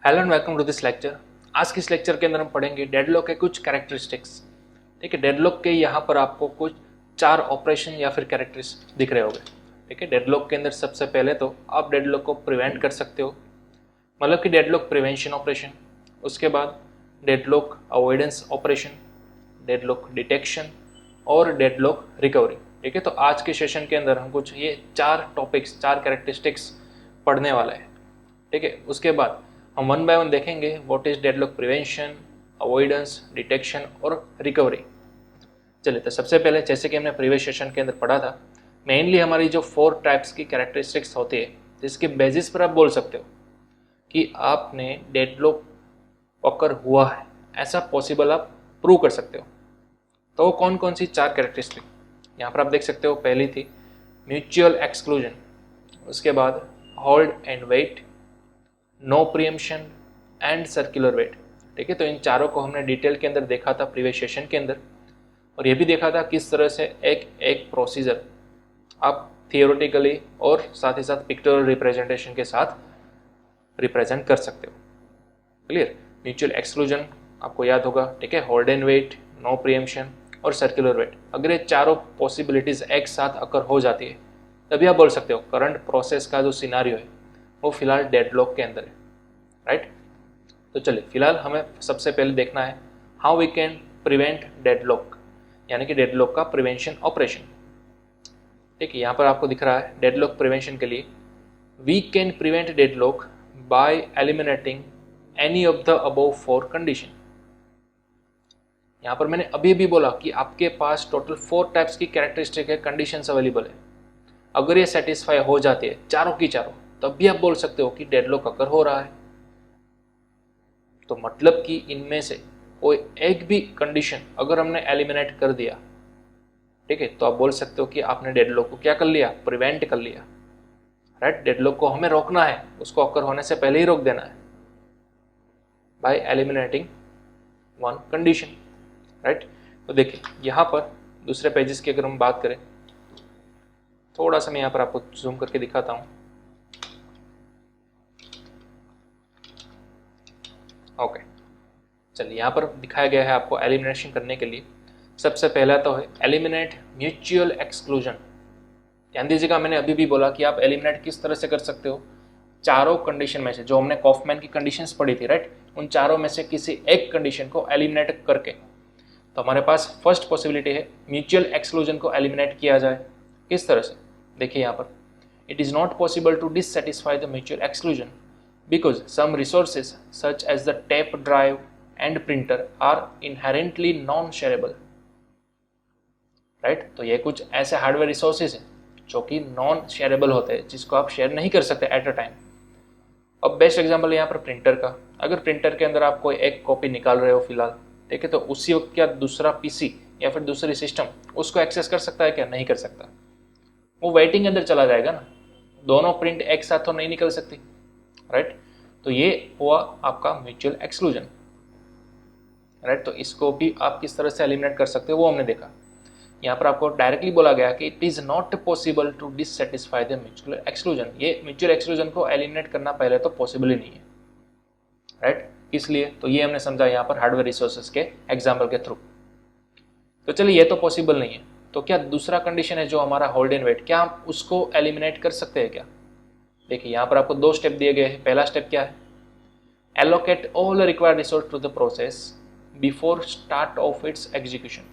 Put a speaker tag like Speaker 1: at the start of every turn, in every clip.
Speaker 1: Hello and welcome to this lecture. आज के इस लेक्चर के अंदर हम पढ़ेंगे डेडलॉक के कुछ कैरेक्टरिस्टिक्स। ठीक है, डेडलॉक के यहाँ पर आपको कुछ 4 ऑपरेशन या फिर कैरेक्टरिस्टिक्स दिख रहे होंगे। ठीक है, डेडलॉक के अंदर सबसे पहले तो आप डेडलॉक को प्रिवेंट कर सकते हो, मतलब कि डेडलॉक प्रिवेंशन ऑपरेशन। उसके बाद deadlock avoidance operation, deadlock detection और डेडलॉक रिकवरी। ठीक है, तो आज के सेशन के अंदर हम कुछ ये 4 टॉपिक्स, 4 कैरेक्टरिस्टिक्स पढ़ने वाला है। ठीक है, उसके बाद हम वन बाय वन देखेंगे what is deadlock prevention, avoidance, detection और रिकवरी। चलिए, तो सबसे पहले जैसे कि हमने प्रीवियस सेशन के अंदर पढ़ा था, मेनली हमारी जो 4 टाइप्स की कैरेक्टरिस्टिक्स होती है जिसके बेसिस पर आप बोल सकते हो कि आपने डेडलॉक ऑकर हुआ है, ऐसा पॉसिबल आप प्रूव कर सकते हो। तो वो कौन कौन सी 4 कैरेक्टरिस्टिक यहाँ पर आप देख सकते हो। पहली थी म्यूचुअल एक्सक्लूजन, उसके बाद hold and wait, no preemption and circular wait. ठीक है, तो इन चारों को हमने डिटेल के अंदर देखा था प्रीवियस सेशन के अंदर, और ये भी देखा था किस तरह से एक एक प्रोसीजर आप थियोरेटिकली और साथ ही साथ पिक्टोरियल रिप्रेजेंटेशन के साथ रिप्रेजेंट कर सकते हो। क्लियर? म्यूचुअल एक्सक्लूजन आपको याद होगा। ठीक है, hold and wait, no preemption और सर्कुलर वेट, अगर ये चारों पॉसिबिलिटीज एक साथ अकर हो जाती है तभी आप बोल सकते हो करंट प्रोसेस का जो सिनारियो है वो फिलहाल डेडलॉक के अंदर है। राइट? तो चलिए, फिलहाल हमें सबसे पहले देखना है how we can prevent deadlock, यानी कि डेडलॉक का प्रिवेंशन ऑपरेशन। ठीक है, यहाँ पर आपको दिख रहा है डेडलॉक प्रिवेंशन के लिए we can prevent deadlock by eliminating any of the above 4 condition. यहाँ पर मैंने अभी भी बोला कि आपके पास टोटल 4 टाइप्स की कैरेक्टरिस्टिक है, कंडीशंस अवेलेबल है। अगर ये सेटिस्फाई हो जाती है चारों की चारों, तब भी आप बोल सकते हो कि डेडलॉक अकर हो रहा है। तो मतलब कि इनमें से कोई एक भी कंडीशन अगर हमने एलिमिनेट कर दिया, ठीक है, तो आप बोल सकते हो कि आपने डेडलॉक को क्या कर लिया, प्रिवेंट कर लिया। राइट? डेडलॉक को हमें रोकना है, उसको अकर होने से पहले ही रोक देना है बाय एलिमिनेटिंग 1 कंडीशन। राइट? तो देखिए, यहाँ पर दूसरे पेजेस की अगर हम बात करें, थोड़ा सा मैं यहाँ पर आपको जूम करके दिखाता हूँ। ओके, चलिए, यहाँ पर दिखाया गया है आपको एलिमिनेशन करने के लिए सबसे पहला तो है एलिमिनेट म्यूचुअल एक्सक्लूजन। ध्यान दीजिएगा, मैंने अभी भी बोला कि आप एलिमिनेट किस तरह से कर सकते हो। चारों कंडीशन में से जो हमने कॉफमैन की कंडीशंस पढ़ी थी, राइट, उन चारों में से किसी एक कंडीशन को एलिमिनेट करके, तो हमारे पास फर्स्ट पॉसिबिलिटी है म्यूचुअल एक्सक्लूजन को एलिमिनेट किया जाए। किस तरह से? देखिए यहाँ पर, it is not possible to dissatisfy the mutual exclusion because some resources such as the tape drive and printer are inherently non-shareable. Right? तो ये कुछ ऐसे हार्डवेयर रिसोर्सेज हैं जो कि नॉन शेयरेबल होते हैं, जिसको आप शेयर नहीं कर सकते एट अ टाइम। अब बेस्ट एग्जांपल है यहाँ पर प्रिंटर का। अगर प्रिंटर के अंदर आप कोई एक कॉपी निकाल रहे हो फिलहाल, ठीक है, तो उसी वक्त क्या दूसरा पीसी या फिर दूसरी सिस्टम उसको एक्सेस कर सकता है? क्या नहीं कर सकता। वो वेटिंग के अंदर चला जाएगा ना, दोनों प्रिंट एक साथ तो नहीं निकल सकती। राइट? तो ये हुआ आपका म्यूचुअल एक्सक्लूजन। राइट? तो इसको भी आप किस तरह से एलिमिनेट कर सकते हो वो हमने देखा। यहाँ पर आपको डायरेक्टली बोला गया कि it is not possible to dissatisfy the mutual exclusion. ये म्यूचुअल एक्सक्लूजन को एलिमिनेट करना पहले तो पॉसिबल ही नहीं है। राइट? इसलिए तो ये हमने समझा यहाँ पर हार्डवेयर रिसोर्सेज के एग्जाम्पल के थ्रू। तो चलिए, ये तो पॉसिबल नहीं है, तो क्या दूसरा कंडीशन है जो हमारा होल्ड एंड वेट, क्या हम उसको एलिमिनेट कर सकते हैं क्या? देखिए, यहाँ पर आपको 2 स्टेप दिए गए हैं। पहला स्टेप क्या है? allocate all the required resource to the process before start of its execution।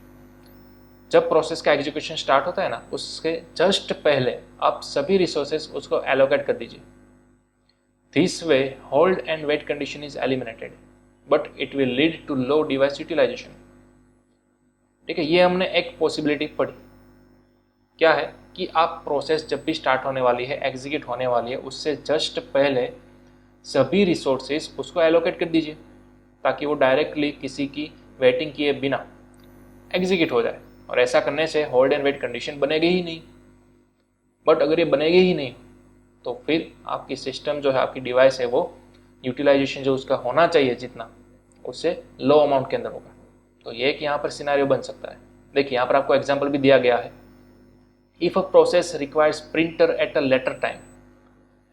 Speaker 1: जब प्रोसेस का एग्जीक्यूशन स्टार्ट होता है ना, उसके जस्ट पहले आप सभी रिसोर्सेज उसको एलोकेट कर दीजिए। This way hold and wait condition is eliminated but it will lead to low device utilisation. ठीक है, ये हमने एक पॉसिबिलिटी पढ़ी। क्या है कि आप प्रोसेस जब भी स्टार्ट होने वाली है, एग्जीक्यूट होने वाली है, उससे जस्ट पहले सभी रिसोर्सेज उसको एलोकेट कर दीजिए ताकि वो डायरेक्टली किसी की वेटिंग किए बिना एग्जीक्यूट हो जाए। और ऐसा करने से होल्ड एंड वेट कंडीशन बनेगी ही नहीं। बट अगर ये बनेगी ही नहीं तो फिर आपकी सिस्टम जो है, आपकी डिवाइस है, वो यूटिलाइजेशन जो उसका होना चाहिए जितना, उससे लो अमाउंट के अंदर होगा। तो ये एक यहाँ पर सिनारियो बन सकता है। देखिए, यहाँ पर आपको एग्जाम्पल भी दिया गया है। If a process requires printer at a later time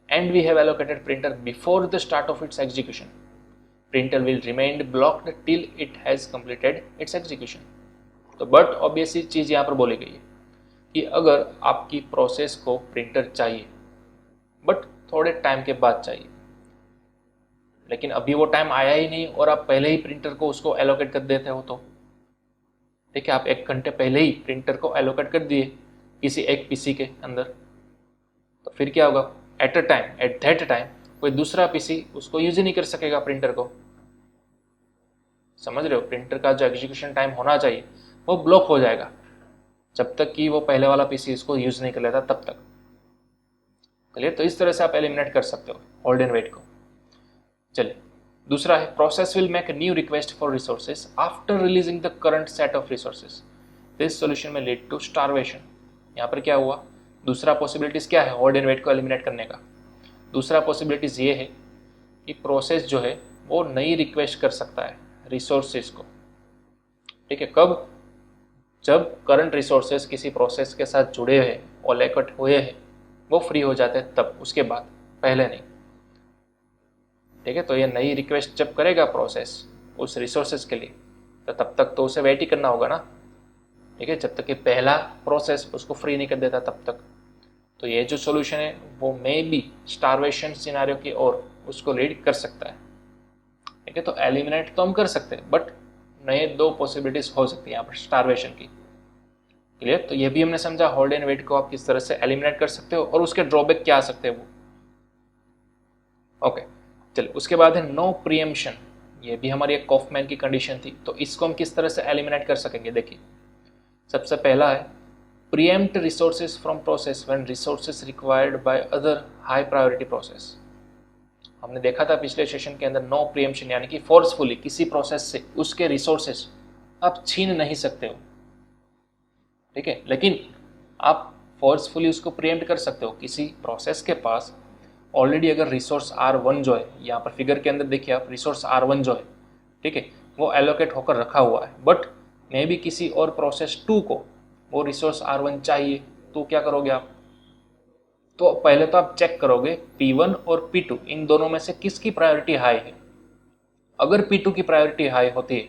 Speaker 1: and we have allocated printer before the start of its execution, printer will remain blocked till it has completed its execution. तो but obviously चीज़ यहाँ पर बोली गई है कि अगर आपकी process को प्रिंटर चाहिए बट थोड़े टाइम के बाद चाहिए, लेकिन अभी वो टाइम आया ही नहीं और आप पहले ही प्रिंटर को उसको एलोकेट कर देते हो, तो ठीक है, आप 1 घंटे पहले ही प्रिंटर को एलोकेट कर दिए किसी एक पीसी के अंदर, तो फिर क्या होगा, एट दैट टाइम कोई दूसरा पीसी उसको यूज ही नहीं कर सकेगा प्रिंटर को। समझ रहे हो, प्रिंटर का जो एग्जीक्यूशन टाइम होना चाहिए वो ब्लॉक हो जाएगा जब तक कि वो पहले वाला पीसी इसको यूज नहीं कर लेता तब तक। क्लियर? तो इस तरह से आप एलिमिनेट कर सकते हो होल्ड एंड वेट को। चलिए, दूसरा है process will make new request for resources after releasing the current set of resources, this solution में लीड टू स्टारवेशन। यहाँ पर क्या हुआ, दूसरा पॉसिबिलिटीज क्या है होल्ड एंड वेट को एलिमिनेट करने का? दूसरा पॉसिबिलिटीज ये है कि प्रोसेस जो है वो नई रिक्वेस्ट कर सकता है रिसोर्सेज को। ठीक है, कब? जब करंट रिसोर्सेज किसी प्रोसेस के साथ जुड़े हैं, ओलेकट हुए हैं, वो फ्री हो जाते हैं तब, उसके बाद, पहले नहीं। ठीक है, तो ये नई रिक्वेस्ट जब करेगा प्रोसेस उस रिसोर्सेज के लिए, तो तब तक तो उसे वेट ही करना होगा ना। ठीक है, जब तक कि पहला प्रोसेस उसको फ्री नहीं कर देता तब तक। तो ये जो सॉल्यूशन है वो मे बी स्टारवेशन सिनेरियो की ओर उसको लीड कर सकता है। ठीक है, तो एलिमिनेट तो हम कर सकते हैं बट नए 2 पॉसिबिलिटीज हो सकती है यहाँ पर स्टारवेशन की। क्लियर? तो ये भी हमने समझा होल्ड एंड वेट को आप किस तरह से एलिमिनेट कर सकते हो और उसके ड्रॉबैक क्या आ सकते हैं वो। ओके, चलिए, उसके बाद है नो प्रीएम्पशन। ये भी हमारी एक कॉफमैन की कंडीशन थी, तो इसको हम किस तरह से एलिमिनेट कर सकेंगे? देखिए, सबसे पहला है preempt resources from process when resources required by other high priority process। हमने देखा था पिछले सेशन के अंदर नो प्रीएम्पशन यानी कि फोर्सफुली किसी प्रोसेस से उसके रिसोर्सेस आप छीन नहीं सकते हो। ठीक है, लेकिन आप फोर्सफुली उसको प्रीएम्प्ट कर सकते हो। किसी प्रोसेस के पास ऑलरेडी अगर रिसोर्स R1 जो है, यहाँ पर फिगर के अंदर देखिए आप, रिसोर्स R1 जो है, ठीक है, वो एलोकेट होकर रखा हुआ है, बट मे बी किसी और प्रोसेस 2 को वो रिसोर्स R1 चाहिए, तो क्या करोगे आप? तो पहले तो आप चेक करोगे P1 और P2 इन दोनों में से किसकी प्रायोरिटी हाई है। अगर P2 की प्रायोरिटी हाई होती है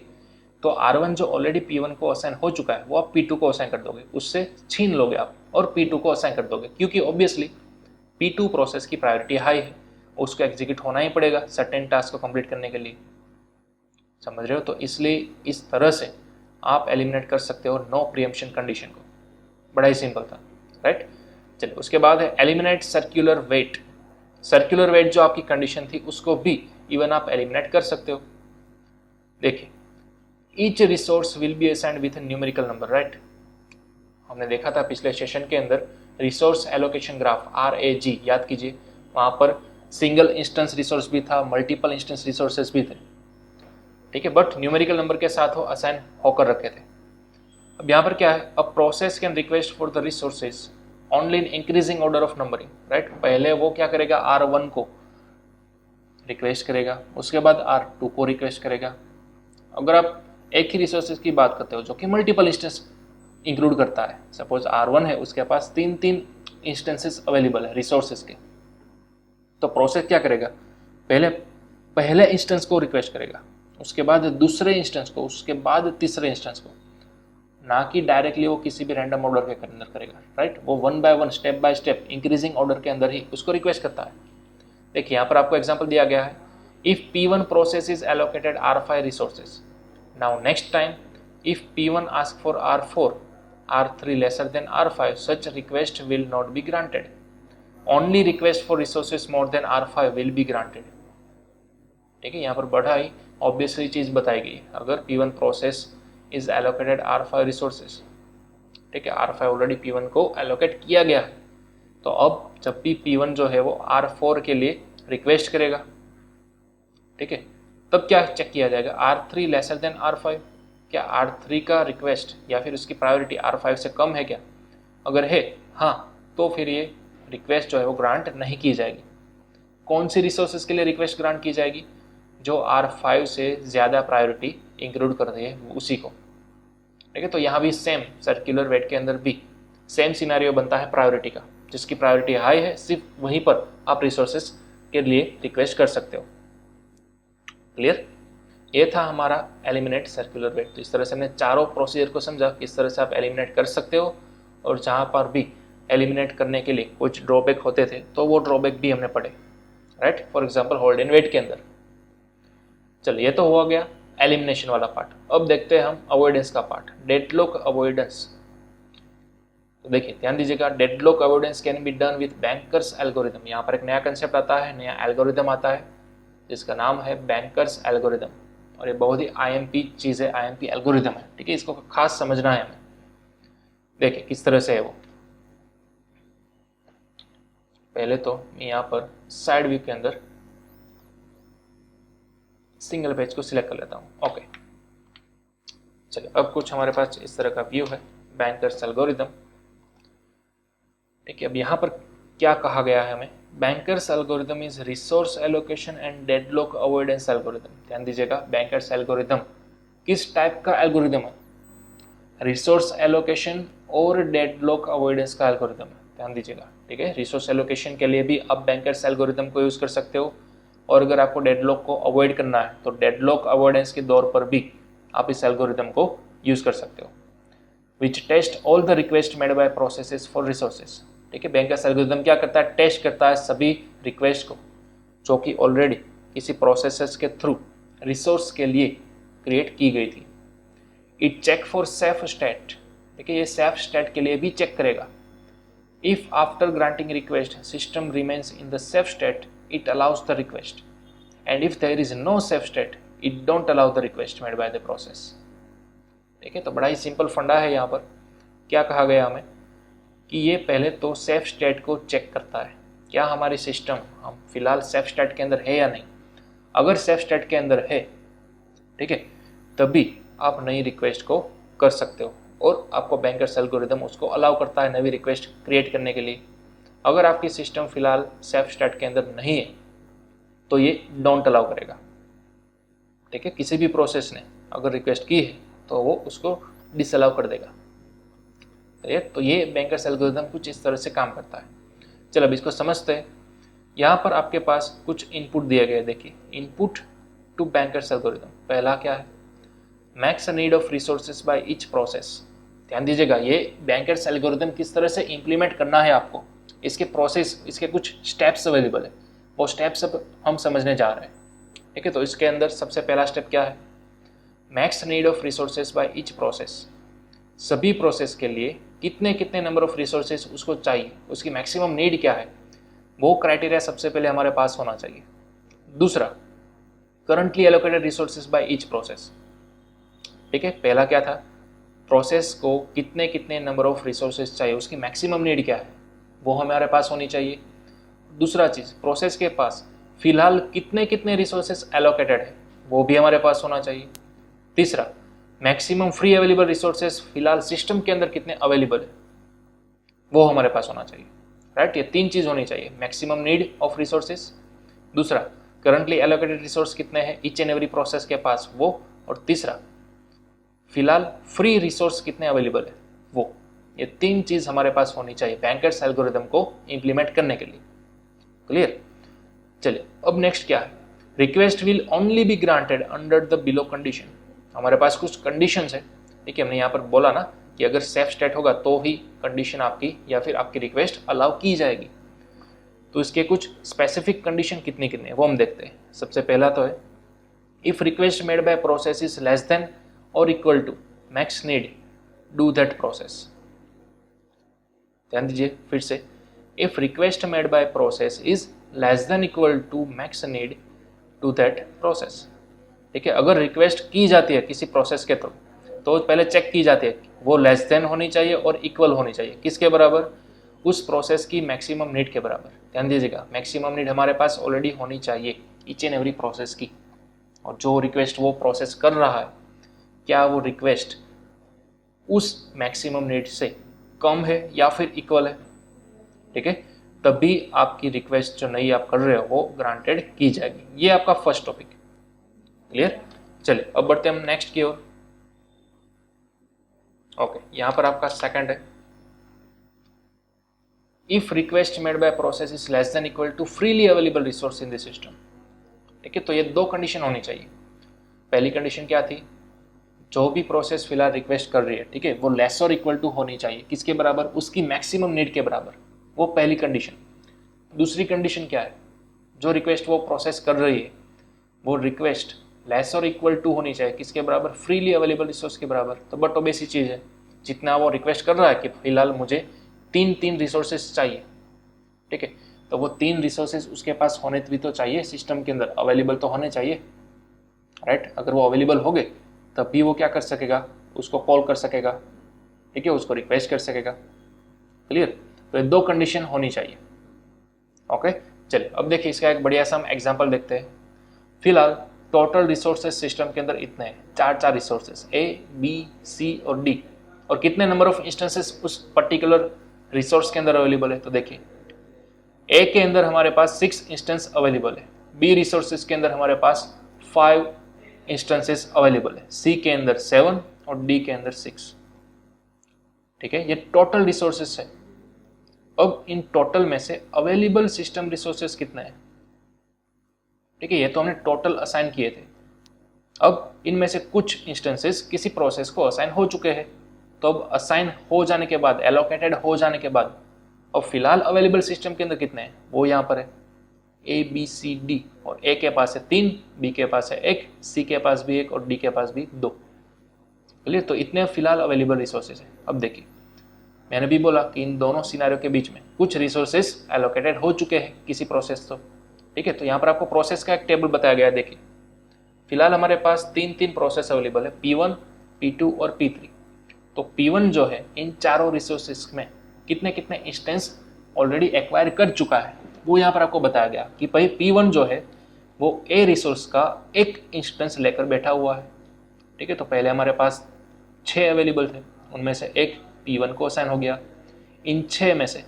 Speaker 1: तो R1 जो ऑलरेडी P1 को असाइन हो चुका है वो आप P2 को असाइन कर दोगे, उससे छीन लोगे आप और P2 को असाइन कर दोगे, क्योंकि ऑब्वियसली P2 प्रोसेस की प्रायोरिटी हाई है, उसको एग्जीक्यूट होना ही पड़ेगा सर्टेन टास्क को कंप्लीट करने के लिए। समझ रहे हो? तो इसलिए इस तरह से आप एलिमिनेट कर सकते हो नो प्रीएम्पशन कंडीशन को। बड़ा ही सिंपल था, राइट? चलिए, उसके बाद है eliminate circular wait. Circular wait जो आपकी कंडीशन थी उसको भी इवन आप एलिमिनेट कर सकते हो। देखिए, each resource will be assigned with numerical number, right? हमने देखा था पिछले सेशन के अंदर रिसोर्स एलोकेशन ग्राफ RAG, याद कीजिए, वहां पर सिंगल इंस्टेंस रिसोर्स भी था, मल्टीपल इंस्टेंस रिसोर्सेज भी थे। ठीक है, बट न्यूमेरिकल नंबर के साथ वो असाइन होकर रखे थे। अब यहाँ पर क्या है, a process can request for the resources only in increasing order of numbering, right? पहले वो क्या करेगा, R1 को रिक्वेस्ट करेगा, उसके बाद R2 को रिक्वेस्ट करेगा। अगर आप एक ही रिसोर्सेज की बात करते हो जो कि मल्टीपल इंस्टेंस इंक्लूड करता है, सपोज R1 है, उसके पास 3 इंस्टेंसेस अवेलेबल है रिसोर्सेज के, तो प्रोसेस क्या करेगा, पहले इंस्टेंस को रिक्वेस्ट करेगा, उसके बाद दूसरे इंस्टेंस को, उसके बाद तीसरे इंस्टेंस को, ना कि डायरेक्टली वो किसी भी रैंडम ऑर्डर के अंदर करेगा, राइट? वो 1 by 1 step by step increasing order के अंदर ही उसको रिक्वेस्ट करता है। देखिए, यहाँ पर आपको एग्जांपल दिया गया है, if P1 process is allocated R5 resources, now next time if P1 ask for R4, R3 lesser than R5, such request will not be granted, only request for resources more than R5 will be granted. ठीक है, यहाँ पर बड़ा ही obviously चीज बताई गई, अगर P1 process is allocated R5 resources, ठीक है, R5 ऑलरेडी P1 को एलोकेट किया गया है, तो अब जब भी P1 जो है वो R4 के लिए रिक्वेस्ट करेगा, ठीक है, तब क्या चेक किया जाएगा, R3 लेसर देन R5, क्या R3 का रिक्वेस्ट या फिर उसकी प्रायोरिटी R5 से कम है क्या? अगर है हाँ, तो फिर ये रिक्वेस्ट जो है वो ग्रांट नहीं की जाएगी। कौन सी रिसोर्सेज के लिए रिक्वेस्ट ग्रांट की जाएगी? जो R5 से ज़्यादा प्रायोरिटी इंक्लूड कर रही है उसी को। ठीक है, तो यहाँ भी सेम सर्कुलर वेट के अंदर भी सेम सिनेरियो बनता है प्रायोरिटी का। जिसकी प्रायोरिटी हाई है सिर्फ वहीं पर आप रिसोर्सेज के लिए रिक्वेस्ट कर सकते हो। क्लियर? ये था हमारा एलिमिनेट सर्कुलर वेट। तो इस तरह से हमने चारों प्रोसीजर को समझा किस तरह से आप एलिमिनेट कर सकते हो, और जहाँ पर भी एलिमिनेट करने के लिए कुछ ड्रॉबैक होते थे तो वो ड्रॉबैक भी हमने पढ़े, right. For example hold and wait के अंदर। चलिए ये तो हुआ गया एलिमिनेशन वाला पार्ट। अब देखते हैं हम अवॉइडेंस का पार्ट, डेडलॉक अवॉइडेंस। तो देखिए ध्यान दीजिएगा, deadlock avoidance can be done with bankers algorithm. यहाँ पर एक नया कंसेप्ट आता है, नया एल्गोरिदम आता है जिसका नाम है बैंकर्स एल्गोरिदम, और ये बहुत ही आईएमपी चीज़ है, आईएमपी एल्गोरिदम है, ठीक है। इसको खास समझना है हमें। देखिए किस तरह से है वो। पहले तो मैं यहाँ पर साइड व्यू के अंदर सिंगल पेज को सिलेक्ट कर लेता हूँ। ओके, चलिए अब कुछ हमारे पास इस तरह का व्यू है बैंकर्स एल्गोरिदम, ठीक है। अब यहाँ पर क्या कहा गया है हमें, bankers algorithm is resource allocation and deadlock avoidance algorithm. ध्यान दीजिएगा, बैंकर्स एल्गोरिदम किस टाइप का एल्गोरिदम है, रिसोर्स एलोकेशन और डेडलॉक अवॉइडेंस का एल्गोरिदम है। ध्यान दीजिएगा, ठीक है। रिसोर्स एलोकेशन के लिए भी आप बैंकर्स एल्गोरिदम को यूज कर सकते हो, और अगर आपको डेडलॉक को अवॉइड करना है तो डेडलॉक अवॉइडेंस के दौर पर भी आप इस एल्गोरिदम को यूज कर सकते हो। Which test all the request made by processes for resources, ठीक है। बैंकर्स एल्गोरिदम क्या करता है, टेस्ट करता है सभी रिक्वेस्ट को जो कि ऑलरेडी किसी प्रोसेसेस के थ्रू रिसोर्स के लिए क्रिएट की गई थी। It check for safe state, ठीक है, ये सेफ स्टेट के लिए भी चेक करेगा। If after granting request system remains in the safe state it allows the request, and if there is no safe state it don't allow the request made by the process, ठीक है। तो बड़ा ही simple फंडा है। यहाँ पर क्या कहा गया हमें कि ये पहले तो सेफ स्टेट को चेक करता है, क्या हमारी सिस्टम हम फिलहाल सेफ स्टेट के अंदर है या नहीं। अगर सेफ स्टेट के अंदर है, ठीक है, तभी आप नई रिक्वेस्ट को कर सकते हो, और आपको बैंकर्स एल्गोरिदम उसको अलाउ करता है नई रिक्वेस्ट क्रिएट करने के लिए। अगर आपकी सिस्टम फिलहाल सेफ स्टेट के अंदर नहीं है तो ये डोंट अलाउ करेगा, ठीक है। किसी भी प्रोसेस ने अगर रिक्वेस्ट की है तो वो उसको डिसअलाउ कर देगा, तो ये बैंकर्स एल्गोरिदम कुछ इस तरह से काम करता है। चलो अब इसको समझते हैं। यहाँ पर आपके पास कुछ इनपुट दिए गए, देखिए इनपुट टू बैंकर्स एल्गोरिदम। पहला क्या है, max need of resources by each process. ध्यान दीजिएगा, ये बैंकर्स एल्गोरिदम किस तरह से इंप्लीमेंट करना है आपको, इसके प्रोसेस, इसके कुछ स्टेप्स अवेलेबल है, वो स्टेप्स अब हम समझने जा रहे हैं, ठीक है। तो इसके अंदर सबसे पहला स्टेप क्या है, max need of resources by each process. सभी प्रोसेस के लिए कितने कितने नंबर ऑफ रिसोर्सेज उसको चाहिए, उसकी मैक्सिमम नीड क्या है, वो क्राइटेरिया सबसे पहले हमारे पास होना चाहिए। दूसरा, currently allocated resources by each process, ठीक है। पहला क्या था, प्रोसेस को कितने कितने नंबर ऑफ रिसोर्सेज चाहिए, उसकी मैक्सिमम नीड क्या है, वो हमारे पास होनी चाहिए। दूसरा चीज़, प्रोसेस के पास फिलहाल कितने कितने रिसोर्सेज एलोकेटेड है, वो भी हमारे पास होना चाहिए। तीसरा, मैक्सिमम फ्री अवेलेबल रिसोर्सेज फिलहाल सिस्टम के अंदर कितने अवेलेबल है, वो हमारे पास होना चाहिए, राइट। ये तीन चीज़ होनी चाहिए, मैक्सिमम नीड ऑफ रिसोर्सेज, दूसरा करंटली एलोकेटेड रिसोर्स कितने हैं ईच एंड एवरी प्रोसेस के पास वो, और तीसरा फिलहाल फ्री रिसोर्स कितने अवेलेबल है वो। ये तीन चीज हमारे पास होनी चाहिए बैंकर्स एल्गोरिदम को इंप्लीमेंट करने के लिए। क्लियर? चलिए अब नेक्स्ट क्या है, request will only be granted under the below condition. हमारे पास कुछ कंडीशंस है, ठीक है। हमने यहाँ पर बोला ना कि अगर सेफ स्टेट होगा तो ही कंडीशन आपकी या फिर आपकी रिक्वेस्ट अलाउ की जाएगी। तो इसके कुछ स्पेसिफिक कंडीशन कितनी कितनी है वो हम देखते हैं। सबसे पहला तो है, if request made by process is less than और equal to max need to that process. ध्यान दीजिए फिर से, if request made by process is less than equal to max need to that process, ठीक है। अगर रिक्वेस्ट की जाती है किसी प्रोसेस के थ्रू तो पहले चेक की जाती है वो लेस देन होनी चाहिए और इक्वल होनी चाहिए, किसके बराबर, उस प्रोसेस की मैक्सिमम नीड के बराबर। ध्यान दीजिएगा, मैक्सिमम नीड हमारे पास ऑलरेडी होनी चाहिए ईच एंड एवरी प्रोसेस की, और जो रिक्वेस्ट वो प्रोसेस कर रहा है क्या वो रिक्वेस्ट उस मैक्सिमम नीड से कम है या फिर इक्वल है, ठीक है। तभी आपकी रिक्वेस्ट जो नई आप कर रहे हो वो ग्रांटेड की जाएगी। ये आपका फर्स्ट टॉपिक। क्लियर? चलिए अब बढ़ते हैं हम नेक्स्ट की ओर। ओके, यहाँ पर आपका सेकंड है, if request made by process is less than equal to freely available resource in the system. ठीक है, तो ये दो कंडीशन होनी चाहिए। पहली कंडीशन क्या थी, जो भी प्रोसेस फिलहाल रिक्वेस्ट कर रही है, ठीक है, वो लेस और इक्वल टू होनी चाहिए, किसके बराबर, उसकी मैक्सिमम नीड के बराबर, वो पहली कंडीशन। दूसरी कंडीशन क्या है, जो रिक्वेस्ट वो प्रोसेस कर रही है वो रिक्वेस्ट लेस और इक्वल टू होनी चाहिए, किसके बराबर, फ्रीली अवेलेबल रिसोर्स के बराबर। तो बट ओबेसी चीज़ है, जितना वो रिक्वेस्ट कर रहा है कि फिलहाल मुझे तीन रिसोर्सेज चाहिए, ठीक है, तो वो 3 रिसोर्सेज उसके पास होने भी तो चाहिए, सिस्टम के अंदर अवेलेबल तो होने चाहिए, राइट। अगर वो अवेलेबल हो गए तब भी वो क्या कर सकेगा, उसको कॉल कर सकेगा, ठीक है, उसको रिक्वेस्ट कर सकेगा। क्लियर, तो ये दो कंडीशन होनी चाहिए। ओके, चलिए अब देखिए इसका एक बढ़िया सा हम एग्जाम्पल देखते हैं। फिलहाल टोटल रिसोर्सेज सिस्टम के अंदर इतने हैं, चार रिसोर्सेज ए बी सी और डी, और कितने नंबर ऑफ इंस्टेंसेस उस पर्टिकुलर रिसोर्स के अंदर अवेलेबल है। तो देखिए ए के अंदर हमारे पास 6 इंस्टेंस अवेलेबल है, बी रिसोर्सेज के अंदर हमारे पास 5 इंस्टेंसेस अवेलेबल है, सी के अंदर 7 और डी के अंदर 6। ठीक है, ये टोटल रिसोर्सेज है। अब इन टोटल में से अवेलेबल सिस्टम रिसोर्सेज कितने हैं, ठीक है, ये तो हमने टोटल असाइन किए थे। अब इनमें से कुछ इंस्टेंसेस किसी प्रोसेस को असाइन हो चुके हैं, तो अब असाइन हो जाने के बाद, एलोकेटेड हो जाने के बाद, अब फिलहाल अवेलेबल सिस्टम के अंदर कितने हैं, वो यहाँ पर है ए बी सी डी, और ए के पास है 3, बी के पास है 1, सी के पास भी 1 और डी के पास भी 2। चलिए, तो इतने फिलहाल अवेलेबल रिसोर्सेज हैं। अब देखिए मैंने भी बोला कि इन दोनों सिनेरियो के बीच में कुछ रिसोर्सेज एलोकेटेड हो चुके हैं किसी प्रोसेस तो, ठीक है, तो यहाँ पर आपको प्रोसेस का एक टेबल बताया गया है। देखिए फिलहाल हमारे पास तीन प्रोसेस अवेलेबल है, P1, P2 और P3। तो P1 जो है इन चारों रिसोर्सेज में कितने कितने इंस्टेंस ऑलरेडी एक्वायर कर चुका है, वो यहाँ पर आपको बताया गया कि भाई P1 जो है वो ए रिसोर्स का एक इंस्टेंस लेकर बैठा हुआ है। ठीक है, तो पहले हमारे पास 6 अवेलेबल थे, उनमें से एक P1 को असाइन हो गया, इन 6 में से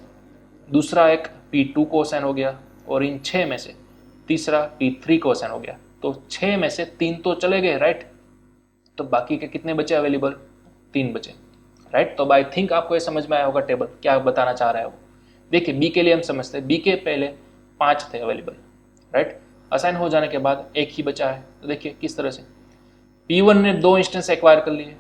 Speaker 1: दूसरा एक P2 को असाइन हो गया, और इन 6 में से तीसरा P3 को असाइन हो गया। तो 6 में से 3 तो चले गए, राइट, तो बाकी के कितने बचे अवेलेबल, 3 बचे, राइट। तो आई थिंक आपको ये समझ में आया होगा टेबल क्या बताना चाह रहा है वो। देखिए बी के लिए हम समझते हैं, बी के पहले 5 थे अवेलेबल, राइट, असाइन हो जाने के बाद एक ही बचा है। तो देखिए किस तरह से P1 ने 2 इंस्टेंस एक्वायर कर लिए,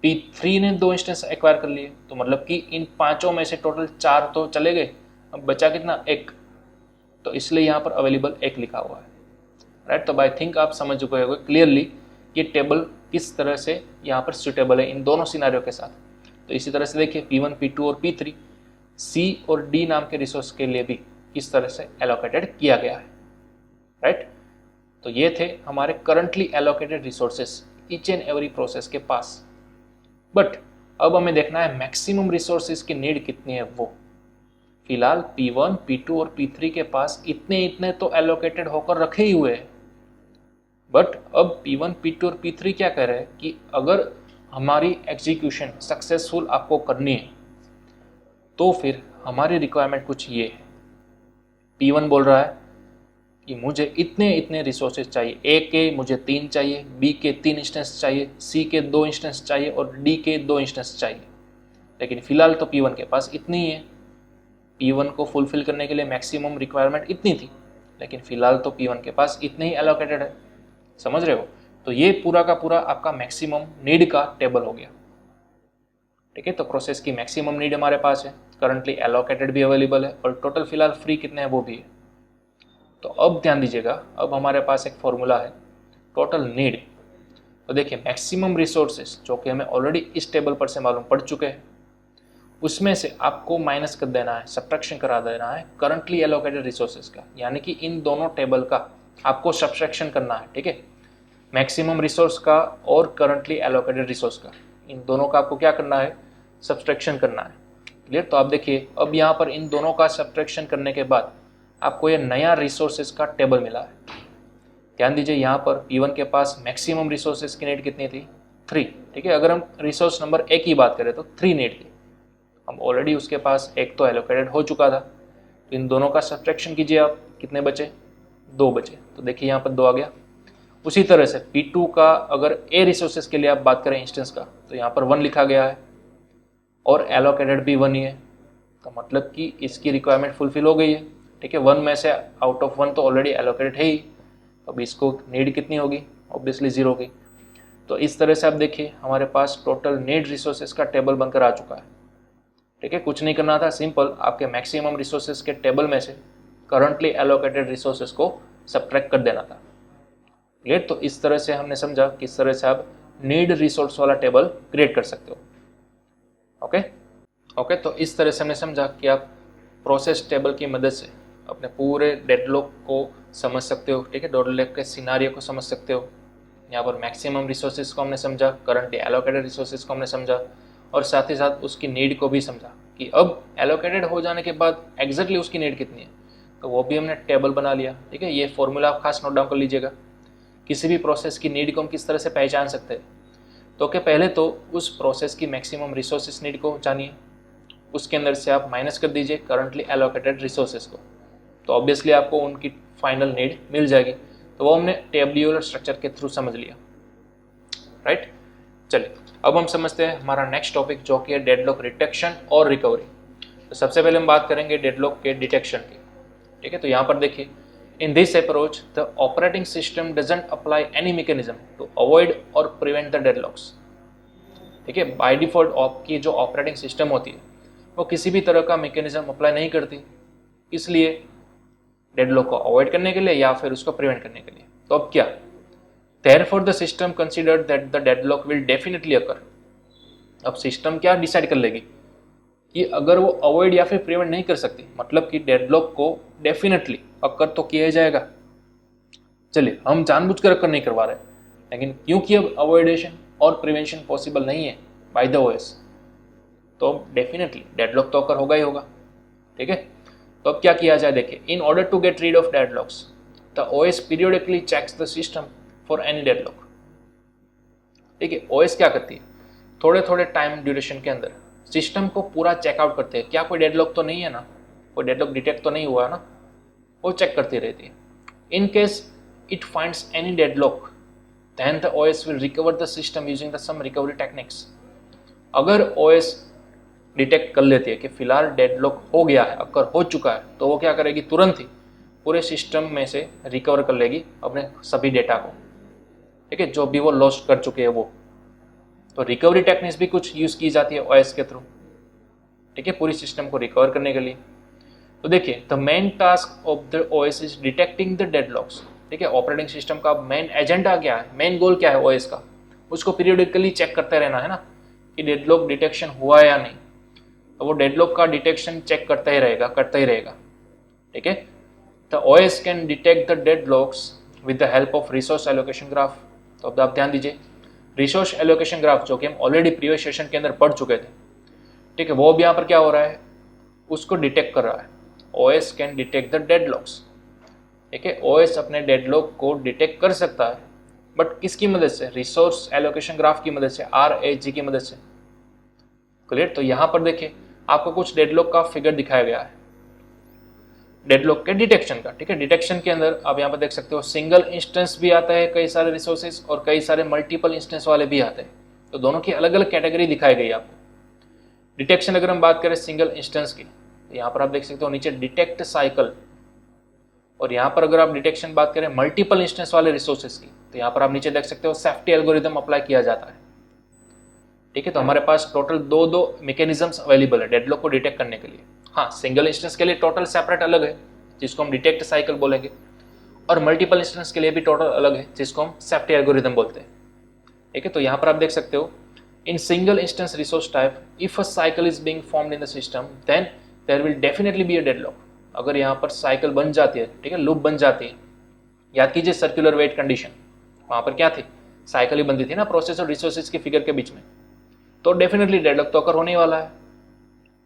Speaker 1: P3 ने 2 इंस्टेंस एक्वायर कर लिए, तो मतलब कि इन 5 में से टोटल 4 तो चले गए, अब बचा कितना, 1, तो इसलिए यहाँ पर अवेलेबल 1 लिखा हुआ है, राइट। तो आई थिंक आप समझ चुके होंगे क्लियरली ये टेबल किस तरह से यहाँ पर सुटेबल है इन दोनों सिनारियों के साथ। तो इसी तरह से देखिए P1, P2 और P3 C और D नाम के रिसोर्स के लिए भी किस तरह से एलोकेटेड किया गया है, राइट। तो ये थे हमारे currently allocated resources each and every process के पास। बट अब हमें देखना है मैक्सिमम रिसोर्सेज की नीड कितनी है वो। फिलहाल P1, P2 और P3 के पास इतने तो एलोकेटेड होकर रखे ही हुए हैं, बट अब P1, P2 और P3 क्या कह रहे हैं कि अगर हमारी एग्जीक्यूशन सक्सेसफुल आपको करनी है तो फिर हमारी रिक्वायरमेंट कुछ ये है। P1 बोल रहा है कि मुझे इतने रिसोर्सेज चाहिए, ए के मुझे 3 चाहिए, बी के 3 इंस्टेंस चाहिए, सी के 2 इंस्टेंस चाहिए और डी के 2 इंस्टेंस चाहिए। लेकिन फिलहाल तो P1 के पास इतनी ही है, P1 को फुलफिल करने के लिए मैक्सिमम रिक्वायरमेंट इतनी थी, लेकिन फिलहाल तो P1 के पास इतने ही एलोकेटेड है, समझ रहे हो। तो ये पूरा का पूरा आपका मैक्सिमम नीड का टेबल हो गया, ठीक है। तो प्रोसेस की मैक्सिमम नीड हमारे पास है, करंटली एलोकेटेड भी अवेलेबल है, और टोटल फिलहाल फ्री कितने हैं वो भी है। तो अब ध्यान दीजिएगा, अब हमारे पास एक फॉर्मूला है टोटल नीड। तो देखिए मैक्सिमम रिसोर्सेज जो कि हमें ऑलरेडी इस टेबल पर से मालूम पड़ चुके हैं, उसमें से आपको माइनस कर देना है, सब्ट्रैक्शन करा देना है करंटली एलोकेटेड रिसोर्सेज का, यानी कि इन दोनों टेबल का आपको सब्ट्रैक्शन करना है, ठीक है। मैक्सिमम रिसोर्स का और करंटली एलोकेटेड रिसोर्स का, इन दोनों का आपको क्या करना है, सब्ट्रैक्शन करना है। क्लियर। तो आप देखिए अब यहाँ पर इन दोनों का सब्ट्रैक्शन करने के बाद आपको ये नया रिसोर्सेज का टेबल मिला है। ध्यान दीजिए यहाँ पर P1 के पास मैक्सिमम रिसोर्सेज की नीड कितनी थी, 3, ठीक है। अगर हम रिसोर्स नंबर 1 की बात करें तो 3 नीड थी, हम ऑलरेडी उसके पास 1 तो एलोकेटेड हो चुका था, तो इन दोनों का सब्ट्रैक्शन कीजिए आप, कितने बचे, 2 बचे। तो देखिए यहाँ पर 2 आ गया। उसी तरह से P2 का अगर ए रिसोर्सेज के लिए आप बात करें इंस्टेंस का, तो यहाँ पर 1 लिखा गया है और एलोकेटेड भी 1 ही है, तो मतलब कि इसकी रिक्वायरमेंट फुलफिल हो गई है, ठीक है। 1 में से आउट ऑफ 1 तो ऑलरेडी एलोकेटेड है ही, अब इसको नीड कितनी होगी, ऑब्वियसली 0 की। तो इस तरह से आप देखिए हमारे पास टोटल नीड रिसोर्सेज का टेबल बनकर आ चुका है, ठीक है। कुछ नहीं करना था, सिंपल आपके मैक्सिमम रिसोर्सेज के टेबल में से करंटली एलोकेटेड रिसोर्सेज को सब्ट्रैक्ट कर देना था, क्लियर। तो इस तरह से हमने समझा किस तरह से आप नीड रिसोर्स वाला टेबल क्रिएट कर सकते हो, ओके। तो इस तरह से हमने समझा कि आप प्रोसेस टेबल की मदद से अपने पूरे डेडलॉक को समझ सकते हो, ठीक है। डेडलॉक के सिनारियो को समझ सकते हो। यहाँ पर मैक्सिमम रिसोर्सेज को हमने समझा, करंटली एलोकेटेड रिसोर्सेज को हमने समझा, और साथ ही साथ उसकी नीड को भी समझा कि अब एलोकेटेड हो जाने के बाद एग्जैक्टली उसकी नीड कितनी है, तो वो भी हमने टेबल बना लिया, ठीक है। ये फॉर्मूला आप खास नोट डाउन कर लीजिएगा। किसी भी प्रोसेस की नीड को हम किस तरह से पहचान सकते हैं, तो कि पहले तो उस प्रोसेस की मैक्सिमम रिसोर्सेज नीड को जानिए, उसके अंदर से आप माइनस कर दीजिए करंटली एलोकेटेड रिसोर्सेज को, तो ऑब्वियसली आपको उनकी फाइनल नीड मिल जाएगी। तो वो हमने टेबुलर स्ट्रक्चर के थ्रू समझ लिया, राइट। चलिए अब हम समझते हैं हमारा नेक्स्ट टॉपिक जो कि है डेडलॉक डिटेक्शन और रिकवरी। तो सबसे पहले हम बात करेंगे डेडलॉक के डिटेक्शन की, ठीक है। तो यहाँ पर देखिए, in this approach the operating system doesn't apply any mechanism to avoid और प्रिवेंट द डेडलॉक्स, ठीक है। बाय डिफॉल्ट आपकी जो ऑपरेटिंग सिस्टम होती है वो किसी भी तरह का मैकेनिज्म अप्लाई नहीं करती, इसलिए डेडलॉक को अवॉइड करने के लिए या फिर उसको प्रिवेंट करने के लिए। तो अब क्या, therefore the system considered that the deadlock will definitely occur. अब सिस्टम क्या डिसाइड कर लेगी कि अगर वो अवॉइड या फिर प्रिवेंट नहीं कर सकती, मतलब कि डेडलॉक को डेफिनेटली अकर तो किया जाएगा। चलिए हम जानबूझकर अकर नहीं करवा रहे, लेकिन क्योंकि अब अवॉइडेशन और प्रिवेंशन पॉसिबल नहीं है बाय द ओएस, तो डेफिनेटली डेडलॉक तो अकर होगा ही होगा, ठीक है। तो अब क्या किया जाए, देखिए, in order to get rid of deadlocks the OS periodically checks the system for any deadlock, ठीक है। ओएस क्या करती है, थोड़े थोड़े टाइम ड्यूरेशन के अंदर सिस्टम को पूरा चेकआउट करते हैं, क्या कोई डेडलॉक तो नहीं है ना, कोई डेडलॉक डिटेक्ट तो नहीं हुआ ना, वो चेक करती रहती है। In case it finds any deadlock then the OS will recover the system using the some recovery techniques. अगर ओएस डिटेक्ट कर लेती है कि फिलहाल डेडलॉक हो गया है, अगर हो चुका है, तो वो क्या करेगी, तुरंत ही पूरे सिस्टम में से रिकवर कर लेगी अपने सभी डेटा को, ठीक है, जो भी वो लॉस्ट कर चुके हैं वो। तो रिकवरी टेक्निक्स भी कुछ यूज की जाती है ओएस के थ्रू, ठीक है, पूरी सिस्टम को रिकवर करने के लिए। तो देखिए, the main task of the OS is detecting the deadlocks, ठीक है। ऑपरेटिंग सिस्टम का मेन एजेंडा क्या है, मेन गोल क्या है ओएस का, उसको पीरियडिकली चेक करते रहना है ना कि डेडलॉक डिटेक्शन हुआ या नहीं। तो वो डेडलॉक का डिटेक्शन चेक करता ही रहेगा, ठीक है। The OS can detect the deadlocks with the help of resource allocation graph. तो अब आप ध्यान दीजिए, रिसोर्स एलोकेशन ग्राफ जो कि हम ऑलरेडी प्रीवियस सेशन के अंदर पढ़ चुके थे, ठीक है, वो अब यहाँ पर क्या हो रहा है, उसको डिटेक्ट कर रहा है। OS can detect the deadlocks, ठीक है। ओएस अपने डेडलॉक को डिटेक्ट कर सकता है, बट किसकी मदद से, रिसोर्स एलोकेशन ग्राफ की मदद से, RAG की मदद से, क्लियर। तो यहाँ पर देखिए आपको कुछ डेडलॉक का फिगर दिखाया गया है, डेडलॉक के डिटेक्शन का, ठीक है। डिटेक्शन के अंदर आप यहाँ पर देख सकते हो सिंगल इंस्टेंस भी आता है, कई सारे रिसोर्सेज, और कई सारे मल्टीपल इंस्टेंस वाले भी आते हैं। तो दोनों की अलग अलग कैटेगरी दिखाई गई आपको। डिटेक्शन अगर हम बात करें सिंगल इंस्टेंस की, तो यहाँ पर आप देख सकते हो नीचे डिटेक्ट साइकिल, और यहाँ पर अगर आप डिटेक्शन बात करें मल्टीपल इंस्टेंस वाले रिसोर्सेज की, तो यहाँ पर आप नीचे देख सकते हो सेफ्टी एल्गोरिदम अप्लाई किया जाता है, ठीक है। तो हमारे पास टोटल दो मैकेनिज्म्स अवेलेबल है डेडलॉक को डिटेक्ट करने के लिए। हाँ, सिंगल इंस्टेंस के लिए टोटल सेपरेट अलग है जिसको हम डिटेक्ट साइकिल बोलेंगे, और मल्टीपल इंस्टेंस के लिए भी टोटल अलग है जिसको हम सेफ्टी एल्गोरिदम बोलते हैं, ठीक है। तो यहाँ पर आप देख सकते हो, in single instance resource type if a cycle is being formed in the system then there will definitely be a deadlock. अगर यहाँ पर साइकिल बन जाती है, ठीक है, लूप बन जाती है, याद कीजिए सर्कुलर वेट कंडीशन, वहाँ पर क्या थी, साइकिल ही बनती थी ना प्रोसेस और रिसोर्सेज के फिगर के बीच में, तो डेफिनेटली डेडलॉक तो अकर होने वाला है,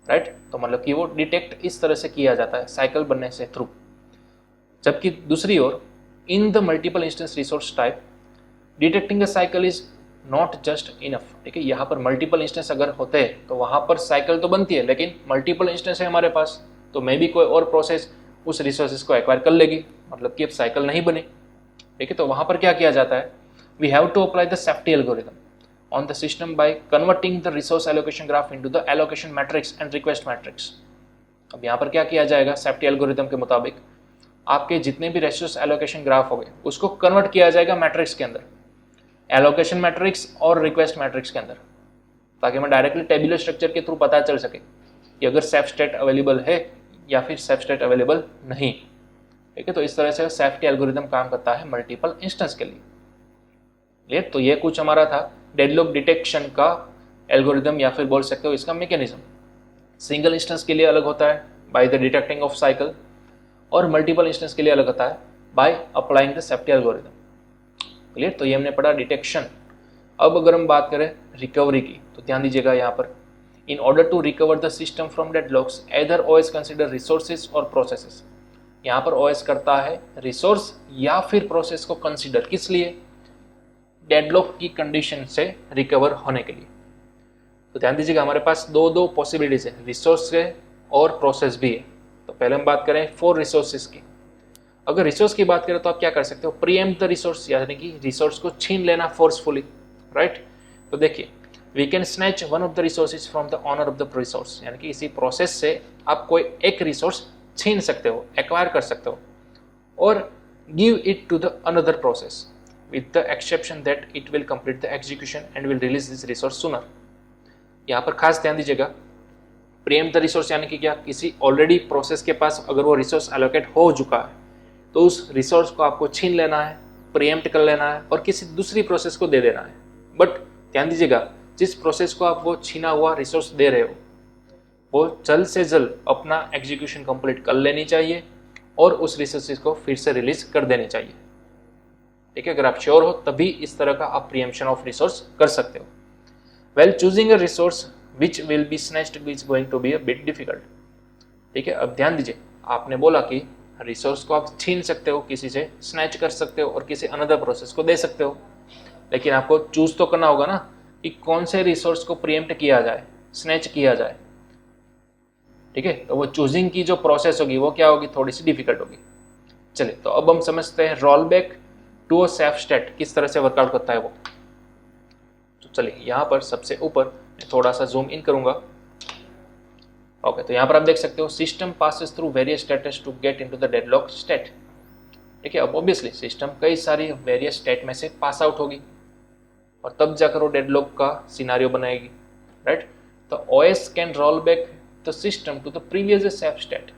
Speaker 1: राइट। तो मतलब कि वो डिटेक्ट इस तरह से किया जाता है साइकिल बनने से थ्रू। जबकि दूसरी ओर in the multiple instance resource type detecting a cycle is not just enough, ठीक है। यहाँ पर मल्टीपल इंस्टेंस अगर होते हैं तो वहाँ पर साइकिल तो बनती है, लेकिन मल्टीपल इंस्टेंस है हमारे पास, तो मे बी कोई और प्रोसेस उस रिसोर्सेज को एक्वायर कर लेगी, मतलब कि अब साइकिल नहीं बने, ठीक है। तो वहाँ पर क्या किया जाता है, we have to apply the safety algorithm on the system by converting the resource allocation graph into the allocation matrix and request matrix, अब यहाँ पर क्या किया जाएगा, सेफ्टी एल्गोरिथम के मुताबिक आपके जितने भी रिसोर्स एलोकेशन ग्राफ हो गए उसको कन्वर्ट किया जाएगा मैट्रिक्स के अंदर, एलोकेशन मैट्रिक्स और रिक्वेस्ट मैट्रिक्स के अंदर, ताकि हमें डायरेक्टली टेबुलर स्ट्रक्चर के थ्रू पता चल सके कि अगर सेफ स्टेट अवेलेबल है या फिर सेफ स्टेट अवेलेबल नहीं। ठीक है, तो इस तरह से सेफ्टी एल्गोरिथम काम करता है मल्टीपल इंस्टेंस के लिए। क्लियर? तो ये कुछ हमारा था डेडलॉक डिटेक्शन का एल्गोरिथम या फिर बोल सकते हो इसका मैकेनिज्म। सिंगल इंस्टेंस के लिए अलग होता है by the detecting of cycle, और मल्टीपल इंस्टेंस के लिए अलग होता है by applying the safety algorithm. Clear? तो ये हमने पढ़ा डिटेक्शन। अब अगर हम बात करें रिकवरी की, तो ध्यान दीजिएगा यहाँ पर, in order to recover the system from deadlocks either OS consider resources और प्रोसेसेस। यहाँ पर ओएस करता है रिसोर्स या फिर प्रोसेस को कंसिडर, किस लिए, डेडलॉक की कंडीशन से रिकवर होने के लिए। तो ध्यान दीजिएगा हमारे पास दो पॉसिबिलिटीज है, रिसोर्स है और प्रोसेस भी है। तो पहले हम बात करें फॉर रिसोर्सेज की। अगर रिसोर्स की बात करें तो आप क्या कर सकते हो, प्रीएम्प्ट द रिसोर्स, यानी कि रिसोर्स को छीन लेना फोर्सफुली, राइट। तो देखिए we can snatch one of the resources from the owner of the resource, यानी कि इसी प्रोसेस से आप कोई एक रिसोर्स छीन सकते हो, एक्वायर कर सकते हो, और give it to the another process with the exception that it will complete the execution and will release this resource sooner। यहाँ पर खास ध्यान दीजिएगा, प्रीएम्प्ट द रिसोर्स यानी कि क्या, किसी ऑलरेडी प्रोसेस के पास अगर वो रिसोर्स एलोकेट हो चुका है तो उस रिसोर्स को आपको छीन लेना है, प्रीएम्प्ट कर लेना है और किसी दूसरी प्रोसेस को दे देना है। बट ध्यान दीजिएगा जिस प्रोसेस को आप वो छीना हुआ रिसोर्स दे रहे हो वो जल्द से जल्द अपना एग्जीक्यूशन कंप्लीट कर लेनी चाहिए और उस रिसोर्सेज को फिर से रिलीज कर देनी चाहिए। ठीक है, अगर आप श्योर हो तभी इस तरह का आप प्रीएम्पशन ऑफ रिसोर्स कर सकते हो। Well choosing a resource which will be snatched is going to be a bit difficult. ठीक है, अब ध्यान दीजिए, आपने बोला कि रिसोर्स को आप छीन सकते हो, किसी से स्नैच कर सकते हो और किसी अनदर प्रोसेस को दे सकते हो, लेकिन आपको चूज तो करना होगा ना कि कौन से रिसोर्स को प्रीएम्प्ट किया जाए, स्नैच किया जाए। ठीक है, तो वो चूजिंग की जो प्रोसेस होगी वो क्या होगी, थोड़ी सी डिफिकल्ट होगी। चलिए, तो अब हम समझते हैं roll back to a safe state किस तरह से वर्कआउट करता है वो। तो चलिए यहाँ पर सबसे ऊपर थोड़ा सा जूम इन करूंगा। ओके, तो यहाँ पर आप देख सकते हो system passes through various states to get into the deadlock state. ठीक है, अब ऑब्वियसली सिस्टम कई सारी वेरियस स्टेट में से पास आउट होगी और तब जाकर वो डेडलॉक का सिनारियो बनाएगी, राइट। तो OS can roll back the system to the previous safe state.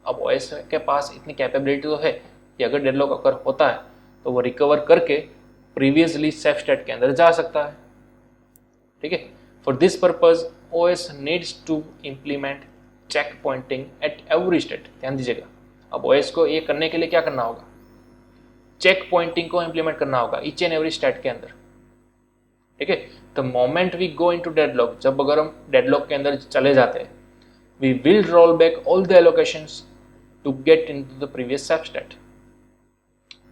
Speaker 1: अब ओएस के पास इतनी कैपेबिलिटी तो है कि अगर डेडलॉक अगर होता है तो वो रिकवर करके प्रीवियसली सेफ स्टेट के अंदर जा सकता है। ठीक है, for this purpose OS needs to implement check pointing at every state. ध्यान दीजिएगा, अब ओएस को ये करने के लिए क्या करना होगा, चेक पॉइंटिंग को इम्प्लीमेंट करना होगा ईच एंड एवरी स्टेट के अंदर। ठीक है, the moment we go into deadlock, जब अगर हम डेडलॉक के अंदर चले जाते हैं, we will roll back all the allocations to get into the previous safe state.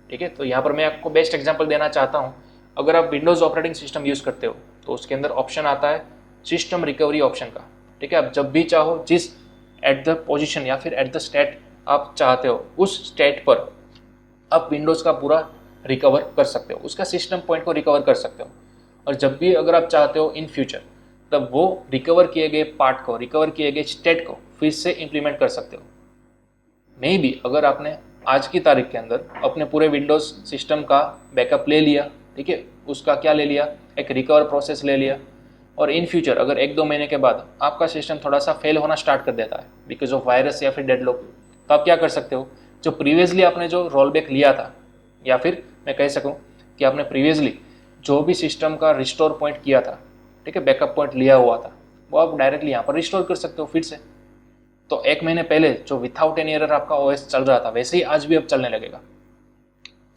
Speaker 1: ठीक है, तो यहाँ पर मैं आपको बेस्ट एग्जांपल देना चाहता हूँ। अगर आप विंडोज़ ऑपरेटिंग सिस्टम यूज़ करते हो तो उसके अंदर ऑप्शन आता है सिस्टम रिकवरी ऑप्शन का। ठीक है, आप जब भी चाहो जिस एट द पोजीशन या फिर एट द स्टेट आप चाहते हो उस स्टेट पर आप विंडोज़ का पूरा रिकवर कर सकते हो, उसका सिस्टम पॉइंट को रिकवर कर सकते हो। और जब भी अगर आप चाहते हो इन फ्यूचर तब वो रिकवर किए गए पार्ट को, रिकवर किए गए स्टेट को फिर से इम्प्लीमेंट कर सकते हो। मे बी अगर आपने आज की तारीख के अंदर अपने पूरे विंडोज़ सिस्टम का बैकअप ले लिया, ठीक है, उसका क्या ले लिया, एक रिकवर प्रोसेस ले लिया, और इन फ्यूचर अगर 1-2 महीने के बाद आपका सिस्टम थोड़ा सा फेल होना स्टार्ट कर देता है बिकॉज ऑफ वायरस या फिर डेडलॉक, तो आप क्या कर सकते हो, जो प्रीवियसली आपने जो रोल बैक लिया था, या फिर मैं कह सकूँ कि आपने प्रीवियसली जो भी सिस्टम का रिस्टोर पॉइंट किया था, ठीक है, बैकअप पॉइंट लिया हुआ था, वो आप डायरेक्टली यहाँ पर रिस्टोर कर सकते हो फिर से। तो 1 महीने पहले जो विथआउट एनी एरर आपका ओएस चल रहा था वैसे ही आज भी अब चलने लगेगा।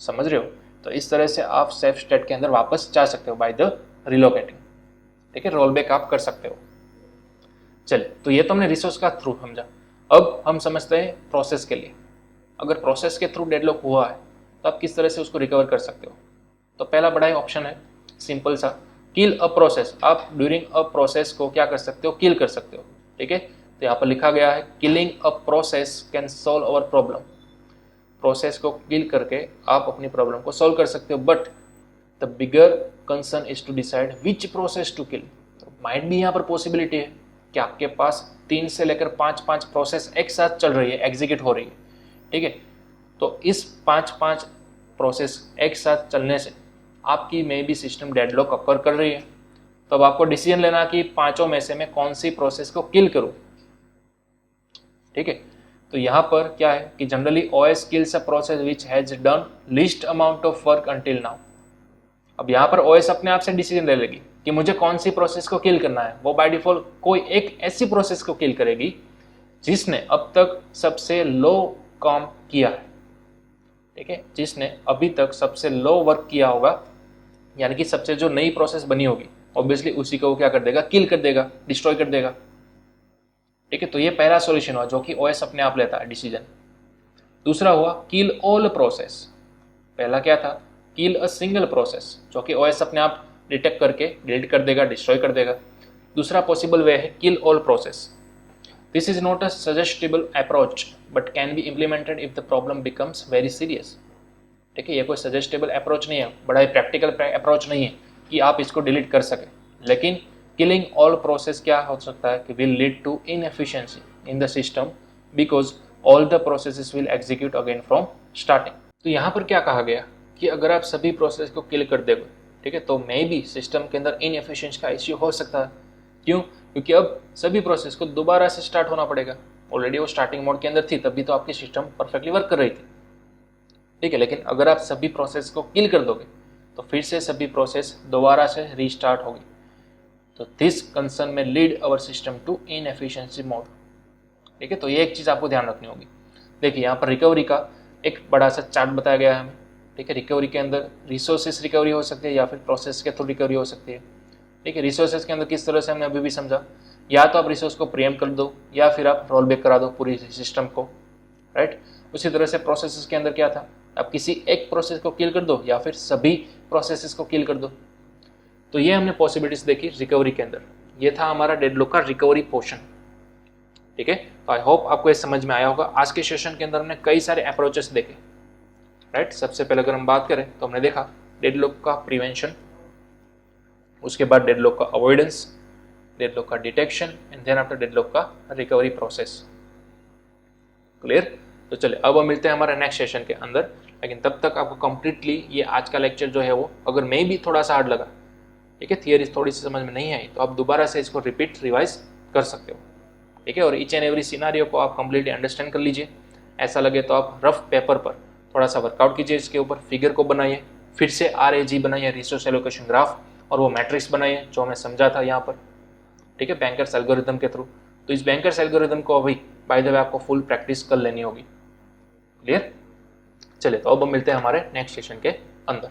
Speaker 1: समझ रहे हो? तो इस तरह से आप सेफ स्टेट के अंदर वापस जा सकते हो बाय द रिलोकेटिंग। ठीक है, रोल बैक आप कर सकते हो। चलिए, तो ये तो हमने रिसोर्स का थ्रू समझा। अब हम समझते हैं प्रोसेस के लिए। अगर प्रोसेस के थ्रू डेडलॉक हुआ है तो आप किस तरह से उसको रिकवर कर सकते हो। तो पहला बड़ा ही ऑप्शन है सिंपल सा, किल अ प्रोसेस। आप ड्यूरिंग अ प्रोसेस को क्या कर सकते हो, किल कर सकते हो। ठीक है, तो यहाँ पर लिखा गया है killing a process can solve our problem. Process को किल करके आप अपनी प्रॉब्लम को सॉल्व कर सकते हो, but the bigger concern is to decide which process to kill. Might भी यहाँ पर पॉसिबिलिटी है कि आपके पास 3 से लेकर 5 प्रोसेस एक साथ चल रही है, एग्जीक्यूट हो रही है, ठीक है। तो इस 5 प्रोसेस एक साथ चलने से आपकी मे बी सिस्टम डेडलॉक अकर कर रही है। तो अब आपको डिसीजन लेना कि पांचों में से मैं कौन सी प्रोसेस को किल करूं, ठीक है। तो यहाँ पर क्या है कि generally OS kills a process which has done least amount of work until now. अब यहाँ पर ओएस अपने आप से डिसीजन ले लेगी कि मुझे कौन सी प्रोसेस को किल करना है। वो बाय डिफॉल्ट कोई एक ऐसी प्रोसेस को किल करेगी जिसने अब तक सबसे लो काम किया है, ठीक है, जिसने अभी तक सबसे लो वर्क किया होगा, यानी कि सबसे जो नई प्रोसेस बनी होगी ऑब्वियसली उसी को वो क्या कर देगा, किल कर देगा, डिस्ट्रॉय कर देगा, ठीक है। तो ये पहला सॉल्यूशन हुआ जो कि ओएस अपने आप लेता है डिसीजन। दूसरा हुआ किल ऑल प्रोसेस। पहला क्या था, किल अ सिंगल प्रोसेस, जो कि ओएस अपने आप डिटेक्ट करके डिलीट कर देगा, डिस्ट्रॉय कर देगा। दूसरा पॉसिबल वे है kill all process. This is not a suggestible approach but can be implemented if the problem becomes very serious, ठीक है। ये कोई सजेस्टेबल अप्रोच नहीं है, बड़ा ही प्रैक्टिकल अप्रोच नहीं है कि आप इसको डिलीट कर सकें, लेकिन किलिंग ऑल प्रोसेस क्या हो सकता है कि will lead to inefficiency in the system because all the processes will execute again from starting. तो यहाँ पर क्या कहा गया कि अगर आप सभी प्रोसेस को किल कर दोगे, ठीक है, तो मे बी सिस्टम के अंदर इनएफिशिएंसी का इश्यू हो सकता है। क्यों? क्योंकि अब सभी प्रोसेस को दोबारा से स्टार्ट होना पड़ेगा। ऑलरेडी वो स्टार्टिंग मोड के अंदर थी, तभी तो आपकी सिस्टम परफेक्टली वर्क कर रही थी, ठीक है। लेकिन अगर आप सभी प्रोसेस को किल कर दोगे तो फिर से सभी प्रोसेस दोबारा से रीस्टार्ट होगी। तो दिस कंसर्न में lead our system to inefficiency mode, ठीक है। तो ये एक चीज़ आपको ध्यान रखनी होगी। देखिए यहाँ पर रिकवरी का एक बड़ा सा चार्ट बताया गया है हमें, ठीक है। रिकवरी के अंदर रिसोर्सेस रिकवरी हो सकती है या फिर प्रोसेस के थ्रू रिकवरी हो सकती है, ठीक है। रिसोर्सेज के अंदर किस तरह से हमने अभी भी समझा, या तो आप रिसोर्स को प्रीएम्प्ट कर दो या फिर आप रोल बैक करा दो पूरी सिस्टम को, राइट। उसी तरह से प्रोसेसेस के अंदर क्या था, आप किसी एक प्रोसेस को किल कर दो या फिर सभी प्रोसेसेस को किल कर दो। तो ये हमने पॉसिबिलिटीज देखी रिकवरी के अंदर। ये था हमारा डेडलॉक का रिकवरी पोर्शन, ठीक है। तो आई होप आपको ये समझ में आया होगा। आज के सेशन के अंदर हमने कई सारे अप्रोचेस देखे, राइट। सबसे पहले अगर हम बात करें तो हमने देखा डेडलॉक का प्रिवेंशन, उसके बाद डेडलॉक का अवॉइडेंस, डेडलॉक का detection and then after deadlock का रिकवरी प्रोसेस। क्लियर? तो चलिए अब हम मिलते हैं हमारे नेक्स्ट सेशन के अंदर। लेकिन तब तक आपको कंप्लीटली ये आज का लेक्चर जो है वो अगर मे भी थोड़ा सा हार्ड लगा, ठीक है, थियरी थोड़ी सी समझ में नहीं आई, तो आप दोबारा से इसको रिपीट रिवाइज कर सकते हो, ठीक है। और ईच एंड एवरी सिनारियो को आप कंप्लीटली अंडरस्टैंड कर लीजिए। ऐसा लगे तो आप रफ पेपर पर थोड़ा सा वर्कआउट कीजिए, इसके ऊपर फिगर को बनाइए, फिर से RAG बनाइए, रिसोर्स एलोकेशन ग्राफ, और वो मैट्रिक्स बनाइए जो मैं समझा था यहाँ पर, ठीक है, बैंकर्स एल्गोरिथम के थ्रू। तो इस बैंकर्स एल्गोरिथम को अभी बाय द वे आपको फुल प्रैक्टिस कर लेनी होगी। क्लियर? चलिए तो अब हम मिलते हैं हमारे नेक्स्ट सेशन के अंदर।